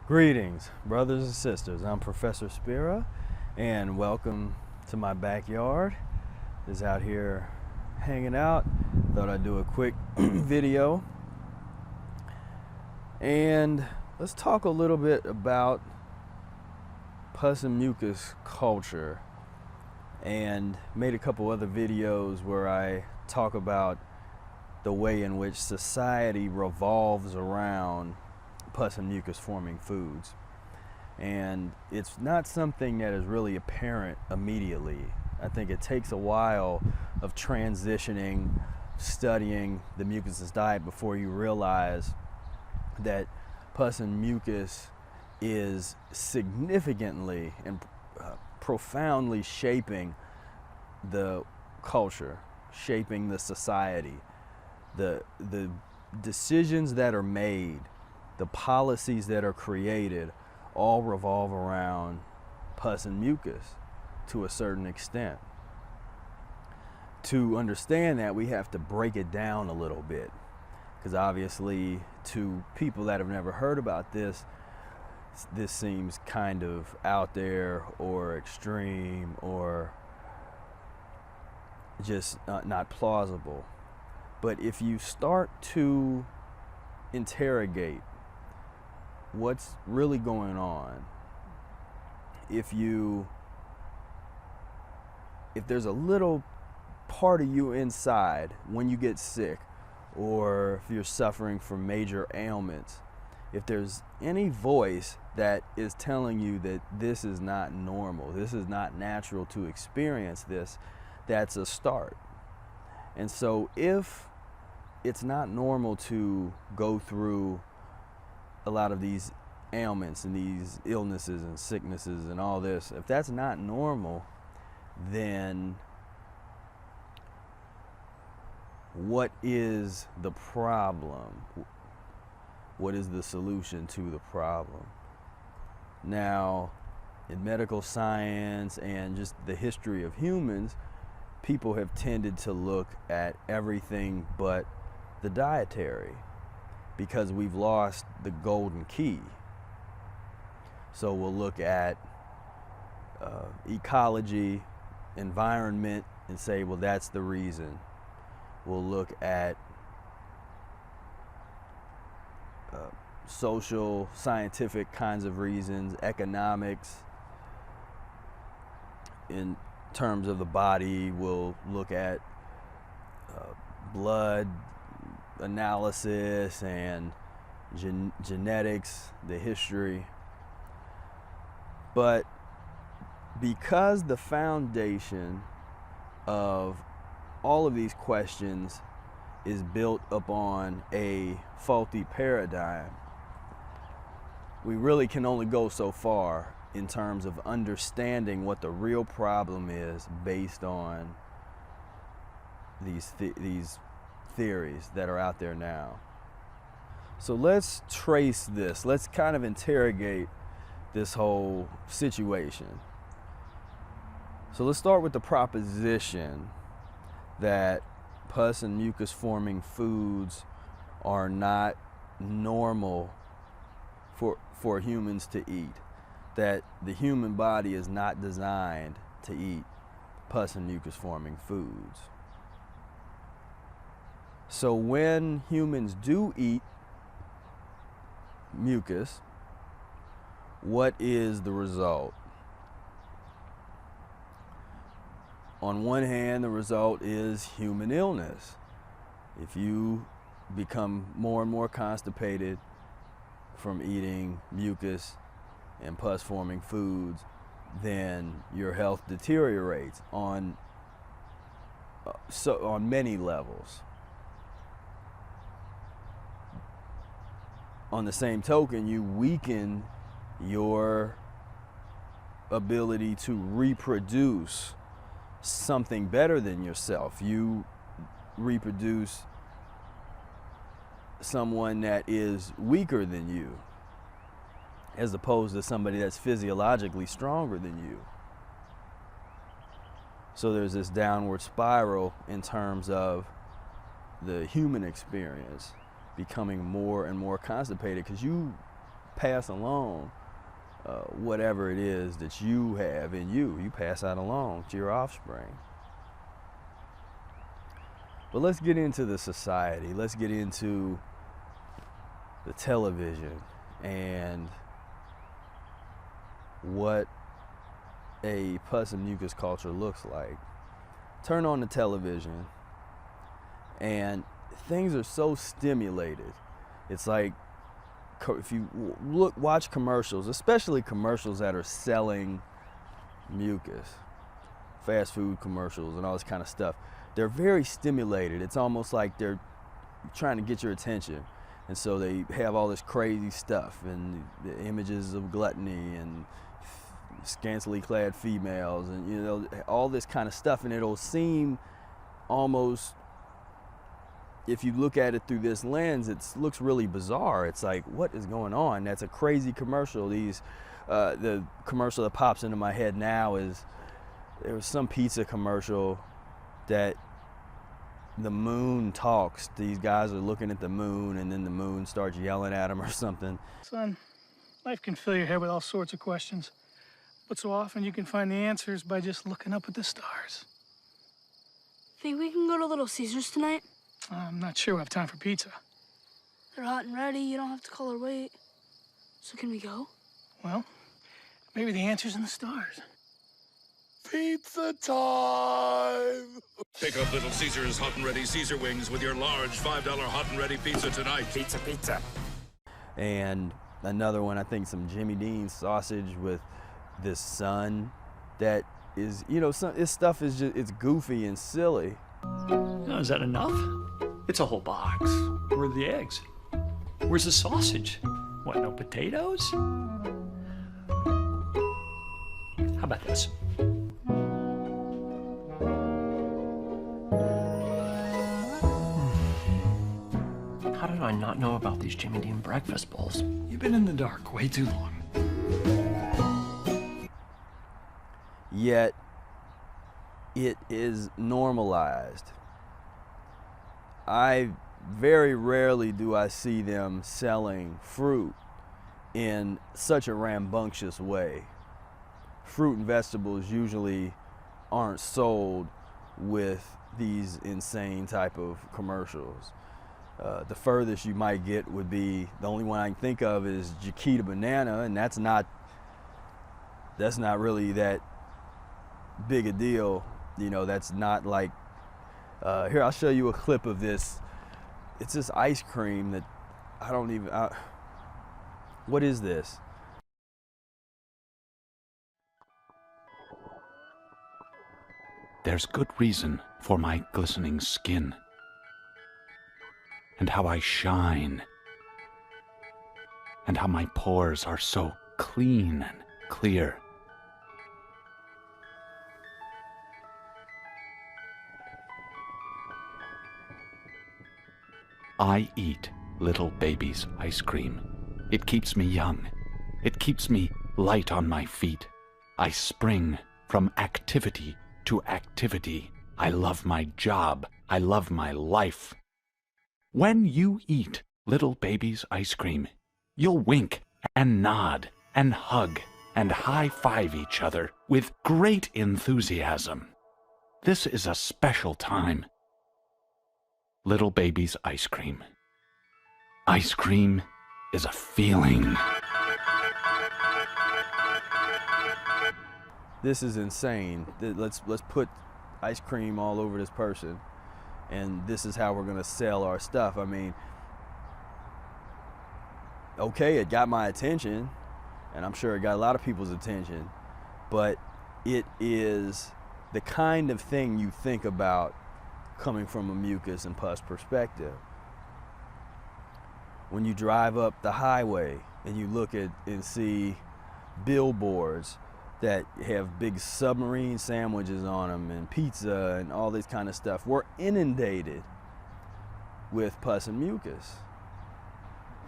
Greetings, brothers and sisters. I'm Professor Spira, and welcome to my backyard. Just out here hanging out. Thought I'd do a quick video. And let's talk a little bit about pus and mucus culture. And made a couple other videos where I talk about the way in which society revolves around pus and mucus forming foods. And it's not something that is really apparent immediately. I think it takes a while of transitioning, studying the mucusless diet before you realize that pus and mucus is significantly and profoundly shaping the culture, shaping the society. The decisions that are made, the policies that are created, all revolve around pus and mucus to a certain extent. To understand that, we have to break it down a little bit, because obviously to people that have never heard about this seems kind of out there or extreme or just not plausible. But if you start to interrogate what's really going on, if there's a little part of you inside when you get sick, or if you're suffering from major ailments, if there's any voice that is telling you that this is not normal, this is not natural to experience this, that's a start. And so if it's not normal to go through a lot of these ailments and these illnesses and sicknesses and all this, if that's not normal, then what is the problem? What is the solution to the problem? Now, in medical science and just the history of humans, people have tended to look at everything but the dietary, because we've lost the golden key. So we'll look at ecology, environment, and say, well, that's the reason. We'll look at social, scientific kinds of reasons, economics. In terms of the body, we'll look at blood analysis and genetics, the history. But because the foundation of all of these questions is built upon a faulty paradigm, we really can only go so far in terms of understanding what the real problem is based on these theories that are out there now. So let's trace this. Let's kind of interrogate this whole situation. So let's start with the proposition that pus and mucus forming foods are not normal for humans to eat, that the human body is not designed to eat pus and mucus forming foods. So when humans do eat mucus, what is the result? On one hand, the result is human illness. If you become more and more constipated from eating mucus and pus forming foods, then your health deteriorates on many levels. On the same token, you weaken your ability to reproduce something better than yourself. You reproduce someone that is weaker than you, as opposed to somebody that's physiologically stronger than you. So there's this downward spiral in terms of the human experience becoming more and more constipated, because you pass along whatever it is that you have in you. You pass that along to your offspring. But let's get into the society. Let's get into the television and what a pus and mucus culture looks like. Turn on the television and things are so stimulated. It's like, if you watch commercials, especially commercials that are selling mucus, fast food commercials and all this kind of stuff, they're very stimulated. It's almost like they're trying to get your attention. And so they have all this crazy stuff and the images of gluttony and scantily clad females and, you know, all this kind of stuff. And it'll seem almost, if you look at it through this lens, it looks really bizarre. It's like, what is going on? That's a crazy commercial. The commercial that pops into my head now is, there was some pizza commercial that the moon talks. These guys are looking at the moon and then the moon starts yelling at them or something. Son, life can fill your head with all sorts of questions, but so often you can find the answers by just looking up at the stars. Think we can go to Little Caesars tonight? I'm not sure we have time for pizza. They're hot and ready. You don't have to call or wait. So can we go? Well, maybe the answer's in the stars. Pizza time! Pick up Little Caesars Hot and Ready Caesar Wings with your large $5 Hot and Ready pizza tonight. Pizza, pizza. And another one, I think some Jimmy Dean sausage with this sun that is, you know, this stuff is just, it's goofy and silly. Oh, is that enough? It's a whole box. Where are the eggs? Where's the sausage? What, no potatoes? How about this? How did I not know about these Jimmy Dean breakfast bowls? You've been in the dark way too long. Yet it is normalized. Very rarely do I see them selling fruit in such a rambunctious way. Fruit and vegetables usually aren't sold with these insane type of commercials. The furthest you might get would be, the only one I can think of is Chiquita Banana, and that's not really that big a deal. You know, that's not like, here, I'll show you a clip of this. It's this ice cream that what is this? There's good reason for my glistening skin, and how I shine, and how my pores are so clean and clear. I eat little baby's ice cream. It keeps me young. It keeps me light on my feet. I spring from activity to activity. I love my job. I love my life. When you eat little baby's ice cream, you'll wink and nod and hug and high-five each other with great enthusiasm. This is a special time. Little baby's ice cream. Ice cream is a feeling. This is insane. Let's put ice cream all over this person, and this is how we're gonna sell our stuff. I mean, okay, it got my attention, and I'm sure it got a lot of people's attention, but it is the kind of thing you think about coming from a mucus and pus perspective. When you drive up the highway and you look at and see billboards that have big submarine sandwiches on them and pizza and all this kind of stuff, we're inundated with pus and mucus.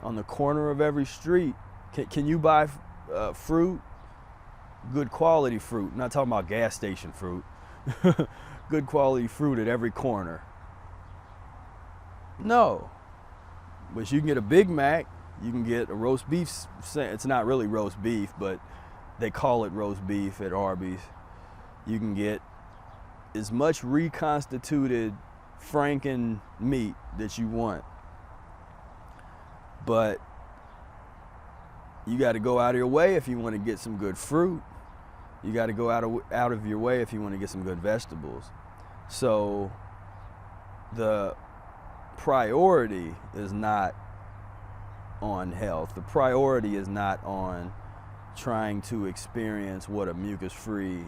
On the corner of every street, can you buy fruit? Good quality fruit. I'm not talking about gas station fruit. Good quality fruit at every corner. No. But you can get a Big Mac You can get a roast beef, it's not really roast beef, but they call it roast beef at Arby's. You can get as much reconstituted Franken meat that you want. But you got to go out of your way if you want to get some good fruit. You got to go out of your way if you want to get some good vegetables. So the priority is not on health. The priority is not on trying to experience what a mucus-free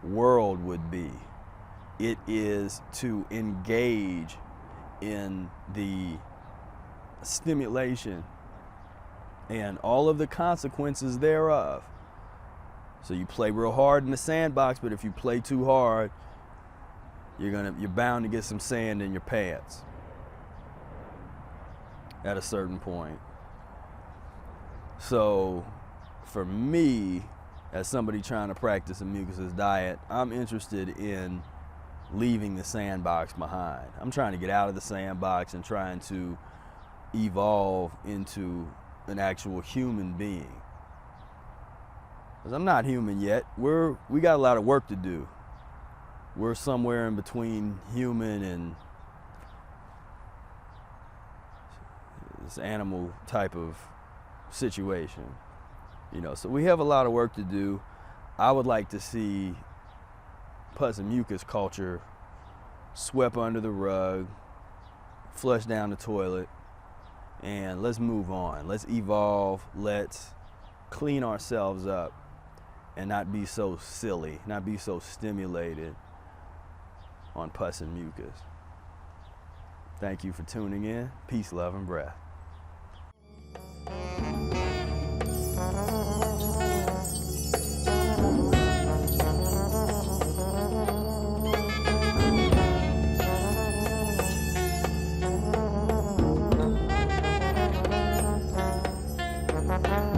world would be. It is to engage in the stimulation and all of the consequences thereof. So you play real hard in the sandbox, but if you play too hard, you're bound to get some sand in your pants at a certain point. So for me, as somebody trying to practice a mucusless diet, I'm interested in leaving the sandbox behind. I'm trying to get out of the sandbox and trying to evolve into an actual human being. Because I'm not human yet. We got a lot of work to do. We're somewhere in between human and this animal type of situation. So we have a lot of work to do. I would like to see pus and mucus culture swept under the rug, flushed down the toilet, and let's move on. Let's evolve. Let's clean ourselves up and not be so silly, not be so stimulated on pus and mucus. Thank you for tuning in. Peace, love, and breath. Bye.